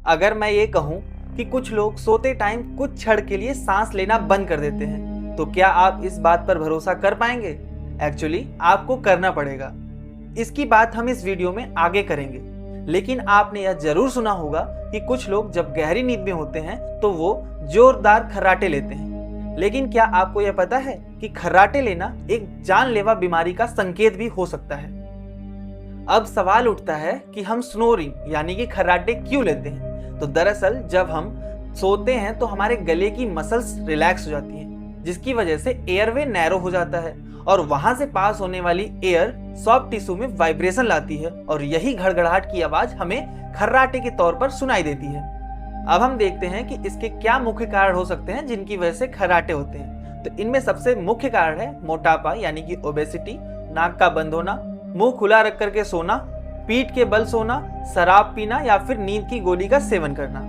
अगर मैं ये कहूँ कि कुछ लोग सोते टाइम कुछ क्षण के लिए सांस लेना बंद कर देते हैं, तो क्या आप इस बात पर भरोसा कर पाएंगे? एक्चुअली आपको करना पड़ेगा। इसकी बात हम इस वीडियो में आगे करेंगे। लेकिन आपने यह जरूर सुना होगा कि कुछ लोग जब गहरी नींद में होते हैं तो वो जोरदार खर्राटे लेते हैं। लेकिन क्या आपको यह पता है कि खर्राटे लेना एक जानलेवा बीमारी का संकेत भी हो सकता है? अब सवाल उठता है कि हम स्नोरिंग यानी कि खर्राटे क्यों लेते हैं? तो दरअसल जब हम सोते हैं तो हमारे गले की मसल्स रिलैक्स हो जाती हैं, जिसकी वजह से एयरवे नैरो हो जाता है और वहां से पास होने वाली एयर सॉफ्ट टिश्यू में वाइब्रेशन लाती है और यही घड़घड़ाहट की आवाज हमें खर्राटे के तौर पर सुनाई देती है। अब हम देखते हैं कि इसके क्या मुख्य कारण हो सकते हैं जिनकी वजह से खर्राटे होते हैं। तो इनमें सबसे मुख्य कारण है मोटापा यानी कि ओबेसिटी, नाक का बंद होना, मुंह खुला रख करके सोना, पीठ के बल सोना, शराब पीना या फिर नींद की गोली का सेवन करना।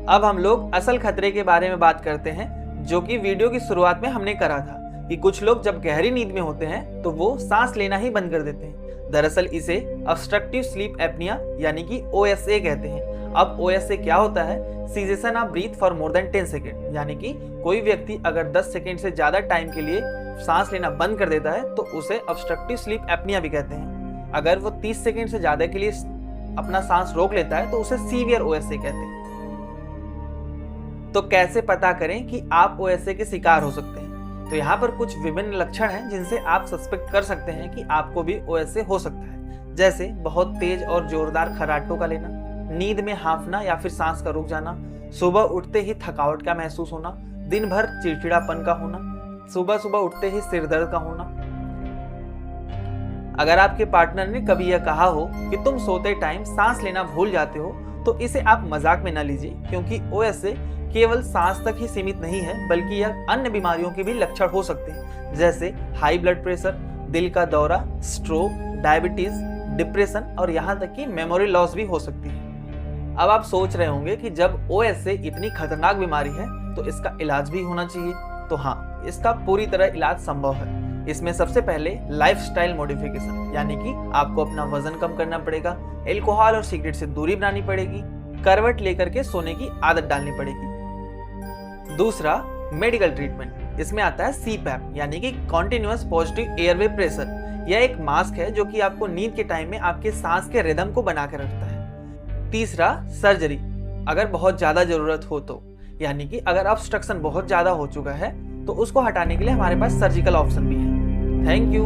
अब हम लोग असल खतरे के बारे में बात करते हैं, जो कि वीडियो की शुरुआत में हमने करा था कि कुछ लोग जब गहरी नींद में होते हैं तो वो सांस लेना ही बंद कर देते हैं। दरअसल इसे ऑब्स्ट्रक्टिव स्लीप एपनिया यानी कि OSA कहते हैं। अब OSA क्या होता है? Cessation of breath for more than 10 second, यानी कि कोई व्यक्ति अगर 10 सेकेंड से ज्यादा टाइम के लिए सांस लेना बंद कर देता है तो उसे ऑब्स्ट्रक्टिव स्लीप एपनिया भी कहते हैं। अगर वो 30 सेकेंड से ज्यादा के लिए अपना सांस रोक लेता है तो उसे सीवियर OSA कहते हैं। तो कैसे पता करें कि आप OSA के शिकार हो सकते हैं? तो यहाँ पर कुछ विभिन्न लक्षण हैं जिनसे आप सस्पेक्ट कर सकते हैं कि आपको भी OSA हो सकता है, जैसे बहुत तेज और जोरदार खर्राटों का लेना, नींद में हांफना या फिर सांस का रुक जाना, सुबह उठते ही थकावट का महसूस होना, दिन भर चिड़चिड़ापन का होना, सुबह सुबह उठते ही सिर दर्द का होना। अगर आपके पार्टनर ने कभी यह कहा हो कि तुम सोते टाइम सांस लेना भूल जाते हो, तो इसे आप मजाक में न लीजिए, क्योंकि OSA केवल सांस तक ही सीमित नहीं है, बल्कि यह अन्य बीमारियों के भी लक्षण हो सकते हैं, जैसे हाई ब्लड प्रेशर, दिल का दौरा, स्ट्रोक, डायबिटीज, डिप्रेशन और यहाँ तक कि मेमोरी लॉस भी हो सकती है। अब आप सोच रहे होंगे कि जब OSA इतनी खतरनाक बीमारी है तो इसका इलाज भी होना चाहिए। तो हाँ, इसका पूरी तरह इलाज संभव है। इसमें सबसे पहले लाइफस्टाइल मॉडिफिकेशन, यानी कि आपको अपना वजन कम करना पड़ेगा, अल्कोहल और सिगरेट से दूरी बनानी पड़ेगी, करवट लेकर के सोने की आदत डालनी पड़ेगी। दूसरा, मेडिकल ट्रीटमेंट। इसमें आता है CPAP यानी कि कॉन्टिन्यूअस पॉजिटिव एयरवे प्रेशर। यह एक मास्क है जो कि आपको नींद के टाइम में आपके सांस के रिदम को बना कर रखता है। तीसरा, सर्जरी, अगर बहुत ज्यादा जरूरत हो तो, यानी कि अगर ऑब्स्ट्रक्शन बहुत ज्यादा हो चुका है तो उसको हटाने के लिए हमारे पास सर्जिकल ऑप्शन भी है। Thank you.